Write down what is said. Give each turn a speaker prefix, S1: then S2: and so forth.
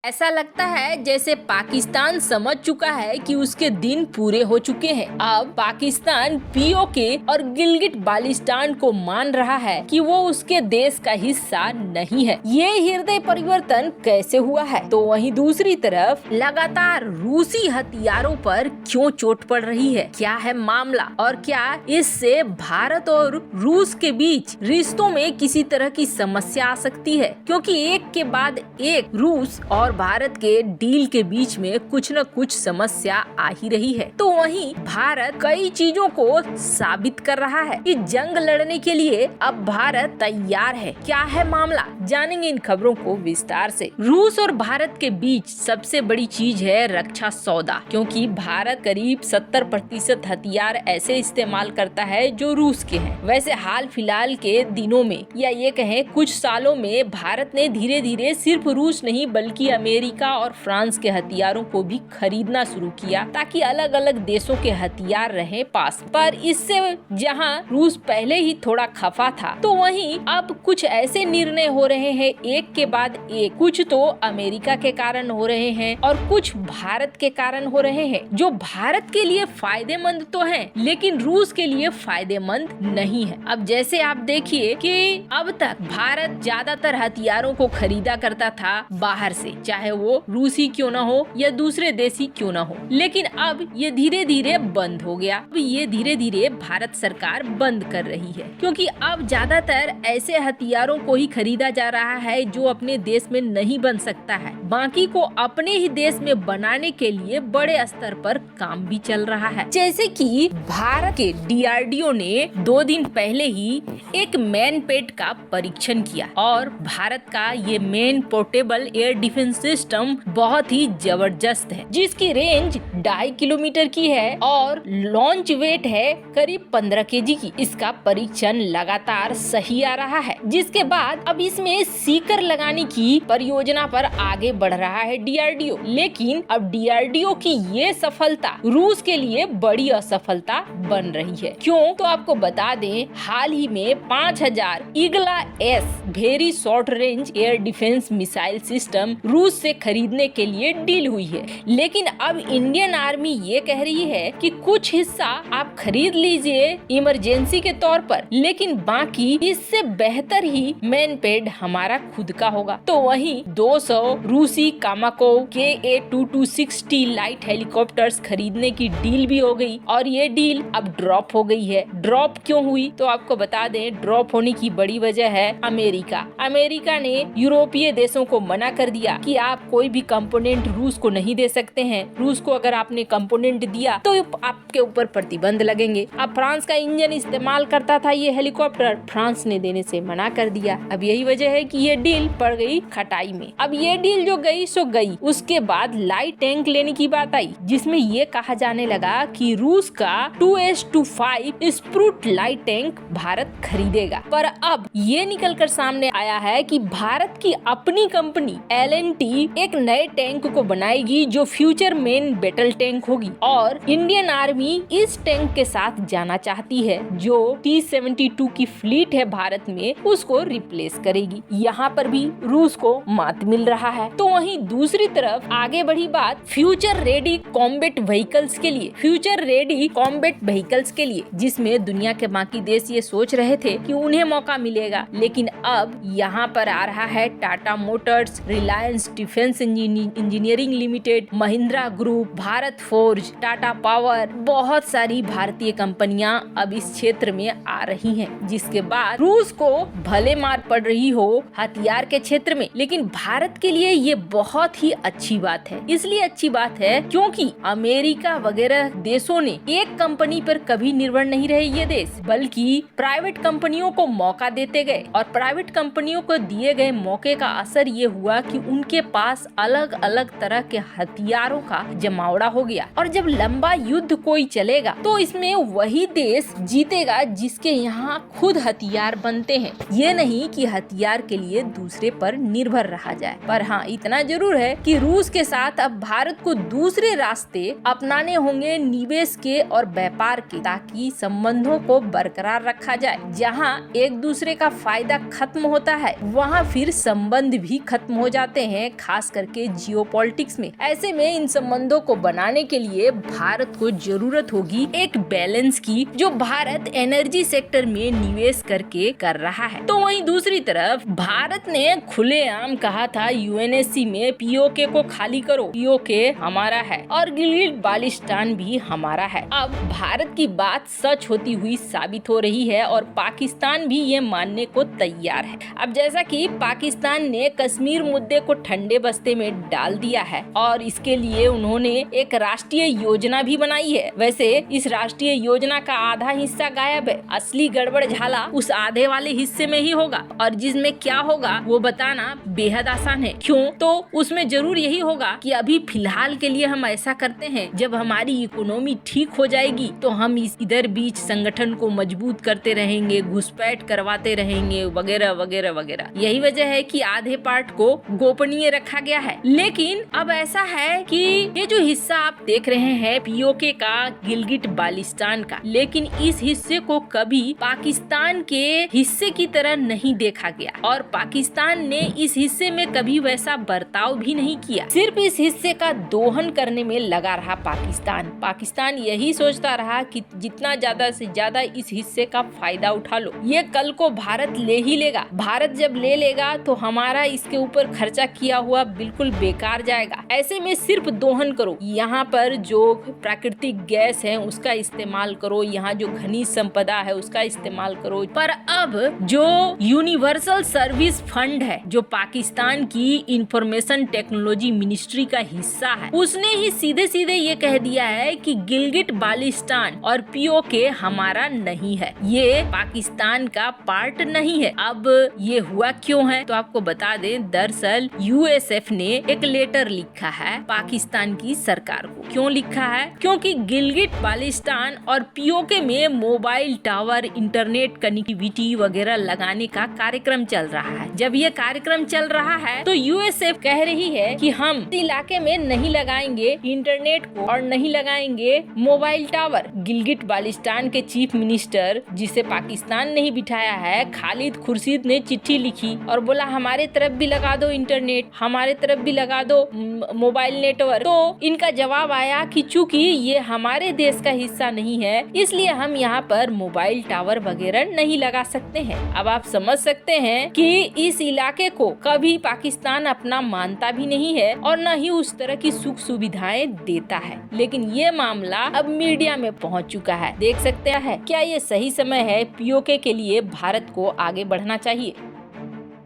S1: ऐसा लगता है जैसे पाकिस्तान समझ चुका है कि उसके दिन पूरे हो चुके हैं। अब पाकिस्तान पीओके और गिलगिट बाल्टिस्तान को मान रहा है कि वो उसके देश का हिस्सा नहीं है। ये हृदय परिवर्तन कैसे हुआ है? तो वहीं दूसरी तरफ लगातार रूसी हथियारों पर क्यों चोट पड़ रही है? क्या है मामला और क्या इससे भारत और रूस के बीच रिश्तों में किसी तरह की समस्या आ सकती है? क्योंकि एक के बाद एक रूस और भारत के डील के बीच में कुछ न कुछ समस्या आ ही रही है। तो वहीं भारत कई चीजों को साबित कर रहा है कि जंग लड़ने के लिए अब भारत तैयार है। क्या है मामला, जानेंगे इन खबरों को विस्तार से। रूस और भारत के बीच सबसे बड़ी चीज है रक्षा सौदा, क्योंकि भारत करीब 70% हथियार ऐसे इस्तेमाल करता है जो रूस के हैं। वैसे हाल फिलहाल के दिनों में या ये कहें कुछ सालों में भारत ने धीरे धीरे सिर्फ रूस नहीं बल्कि अमेरिका और फ्रांस के हथियारों को भी खरीदना शुरू किया ताकि अलग अलग देशों के हथियार रहे पास। पर इससे जहां रूस पहले ही थोड़ा खफा था, तो वहीं अब कुछ ऐसे निर्णय हो रहे हैं एक के बाद एक। कुछ तो अमेरिका के कारण हो रहे हैं और कुछ भारत के कारण हो रहे हैं, जो भारत के लिए फायदेमंद तो हैं, लेकिन रूस के लिए फायदेमंद नहीं है। अब जैसे आप देखिए कि अब तक भारत ज्यादातर हथियारों को खरीदा करता था बाहर से, चाहे वो रूसी क्यों ना हो या दूसरे देशी क्यों ना हो, लेकिन अब ये धीरे धीरे बंद हो गया। अब ये धीरे धीरे भारत सरकार बंद कर रही है, क्योंकि अब ज्यादातर ऐसे हथियारों को ही खरीदा जा रहा है जो अपने देश में नहीं बन सकता है, बाकी को अपने ही देश में बनाने के लिए बड़े स्तर पर काम भी चल रहा है। जैसे कि भारत के डीआरडीओ ने 2 दिन पहले ही एक मैनपेट का परीक्षण किया और भारत का ये main portable air defence system बहुत ही जबरदस्त है, जिसकी रेंज 2.5 किलोमीटर की है और लॉन्च वेट है करीब 15 केजी की। इसका परीक्षण लगातार सही आ रहा है, जिसके बाद अब इसमें सीकर लगाने की परियोजना पर आगे बढ़ रहा है डीआरडीओ। लेकिन अब डीआरडीओ की ये सफलता रूस के लिए बड़ी असफलता बन रही है। क्यों? तो आपको बता दें, हाल ही में 5000 Igla S very short range air defence missile system रूस से खरीदने के लिए डील हुई है। लेकिन अब इंडियन आर्मी ये कह रही है कि कुछ हिस्सा आप खरीद लीजिए इमरजेंसी के तौर पर, लेकिन बाकी इससे बेहतर ही मैनपेड हमारा खुद का होगा। तो वहीं 200 रूसी कामाको KA-2260 लाइट हेलीकॉप्टर्स खरीदने की डील भी हो गई और ये डील अब ड्रॉप हो गई है। ड्रॉप क्यों हुई? तो आपको बता दें, ड्रॉप होने की बड़ी वजह है अमेरिका ने यूरोपीय देशों को मना कर दिया कि आप कोई भी कंपोनेंट रूस को नहीं दे सकते हैं। रूस को अगर आपने कंपोनेंट दिया तो आपके ऊपर प्रतिबंध लगेंगे। अब फ्रांस का इंजन इस्तेमाल करता था ये हेलीकॉप्टर, फ्रांस ने देने से मना कर दिया। अब यही वजह है कि ये डील पड़ गई खटाई में। अब ये डील जो गई सो गई। उसके बाद लाइट टैंक लेने की बात आई, जिसमें ये कहा जाने लगा कि रूस का 2S-25 स्प्रूट लाइट टैंक भारत खरीदेगा। पर अब ये निकलकर सामने आया है कि भारत की अपनी कंपनी L&T एक नए टैंक को बनाएगी जो फ्यूचर मेन बैटल टैंक होगी और इंडियन आर्मी इस टैंक के साथ जाना चाहती है, जो T-72 की फ्लीट है भारत में, उसको रिप्लेस करेगी। यहाँ पर भी रूस को मात मिल रहा है। तो वहीं दूसरी तरफ आगे बढ़ी बात फ्यूचर रेडी कॉम्बैट व्हीकल्स के लिए। फ्यूचर रेडी कॉम्बैट व्हीकल्स के लिए, जिसमें दुनिया के बाकी देश ये सोच रहे थे कि उन्हें मौका मिलेगा, लेकिन अब यहाँ पर आ रहा है Tata Motors, Reliance defence engineering limited, Mahindra group, Bharat forge, Tata power, बहुत सारी भारतीय कंपनियां अब इस क्षेत्र में आ रही हैं, जिसके बाद रूस को भले मार पड़ रही हो हथियार के क्षेत्र में, लेकिन भारत के लिए ये बहुत ही अच्छी बात है। इसलिए अच्छी बात है क्योंकि अमेरिका वगैरह देशों ने एक कंपनी पर कभी निर्भर नहीं रहे ये देश, बल्कि प्राइवेट कंपनियों को मौका देते गए और प्राइवेट कंपनियों को दिए गए मौके का असर ये हुआ कि उनके पास अलग अलग तरह के हथियारों का जमावड़ा हो गया। और जब लंबा युद्ध कोई चलेगा तो इसमें वही देश जीतेगा जिसके यहाँ खुद हथियार बनते हैं। ये नहीं कि हथियार के लिए दूसरे पर निर्भर रहा जाए। पर हाँ, इतना जरूर है कि रूस के साथ अब भारत को दूसरे रास्ते अपनाने होंगे निवेश के और व्यापार के, ताकि संबंधों को बरकरार रखा जाए। जहाँ एक दूसरे का फायदा खत्म होता है, वहाँ फिर संबंध भी खत्म हो जाते हैं। हैं, खास करके जियोपॉलिटिक्स में। ऐसे में इन संबंधों को बनाने के लिए भारत को जरूरत होगी एक बैलेंस की, जो भारत एनर्जी सेक्टर में निवेश करके कर रहा है। तो वहीं दूसरी तरफ भारत ने खुलेआम कहा था यूएनएससी में पीओके को खाली करो, पीओके हमारा है और गिलगिट बाल्टिस्तान भी हमारा है। अब भारत की बात सच होती हुई साबित हो रही है और पाकिस्तान भी ये मानने को तैयार है। अब जैसा कि पाकिस्तान ने कश्मीर मुद्दे को ठंडे बस्ते में डाल दिया है और इसके लिए उन्होंने एक राष्ट्रीय योजना भी बनाई है। वैसे इस राष्ट्रीय योजना का आधा हिस्सा गायब है, असली गड़बड़ झाला उस आधे वाले हिस्से में ही होगा और जिसमें क्या होगा वो बताना बेहद आसान है। क्यों? तो उसमें जरूर यही होगा कि अभी फिलहाल के लिए हम ऐसा करते हैं, जब हमारी इकोनॉमी ठीक हो जाएगी तो हम इस इधर बीच संगठन को मजबूत करते रहेंगे, घुसपैठ करवाते रहेंगे वगैरह वगैरह वगैरह। यही वजह है कि आधे पार्ट को गोपनीय रखा गया है। लेकिन अब ऐसा है कि ये जो हिस्सा आप देख रहे हैं पीओके का, गिलगिट बाल्टिस्तान का, लेकिन इस हिस्से को कभी पाकिस्तान के हिस्से की तरह नहीं देखा गया और पाकिस्तान ने इस हिस्से में कभी वैसा बर्ताव भी नहीं किया। सिर्फ इस हिस्से का दोहन करने में लगा रहा पाकिस्तान यही सोचता रहा कि जितना ज्यादा से ज्यादा इस हिस्से का फायदा उठा लो, ये कल को भारत ले ही लेगा। भारत जब ले लेगा तो हमारा इसके ऊपर खर्चा किया हुआ बिल्कुल बेकार जाएगा। ऐसे में सिर्फ दोहन करो, यहाँ पर जो प्राकृतिक गैस है उसका इस्तेमाल करो, यहाँ जो खनिज संपदा है उसका इस्तेमाल करो। पर अब जो यूनिवर्सल सर्विस फंड है, जो पाकिस्तान की इंफॉर्मेशन टेक्नोलॉजी मिनिस्ट्री का हिस्सा है, उसने ही सीधे सीधे ये कह दिया है कि गिलगिट बाल्टिस्तान और पीओके हमारा नहीं है, ये पाकिस्तान का पार्ट नहीं है। अब ये हुआ क्यों है तो आपको बता दें, दरअसल यूएसएफ ने एक लेटर लिखा है पाकिस्तान की सरकार को। क्यों लिखा है? क्योंकि गिलगिट बाल्टिस्तान और पीओके में मोबाइल टावर, इंटरनेट कनेक्टिविटी वगैरह लगाने का कार्यक्रम चल रहा है। जब ये कार्यक्रम चल रहा है तो यूएसएफ कह रही है कि हम इलाके में नहीं लगाएंगे इंटरनेट को और नहीं लगाएंगे मोबाइल टावर। गिलगिट बाल्टिस्तान के चीफ मिनिस्टर, जिसे पाकिस्तान ने ही बिठाया है, खालिद खुर्शीद ने चिट्ठी लिखी और बोला हमारे तरफ भी लगा दो इंटरनेट, हमारे तरफ भी लगा दो मोबाइल नेटवर्क। तो इनका जवाब आया कि चूंकि ये हमारे देश का हिस्सा नहीं है, इसलिए हम यहाँ पर मोबाइल टावर वगैरह नहीं लगा सकते हैं। अब आप समझ सकते हैं कि इस इलाके को कभी पाकिस्तान अपना मानता भी नहीं है और न ही उस तरह की सुख सुविधाएं देता है। लेकिन ये मामला अब मीडिया में पहुंच चुका है। देख सकते हैं क्या ये सही समय है पीओके के लिए भारत को आगे बढ़ना चाहिए।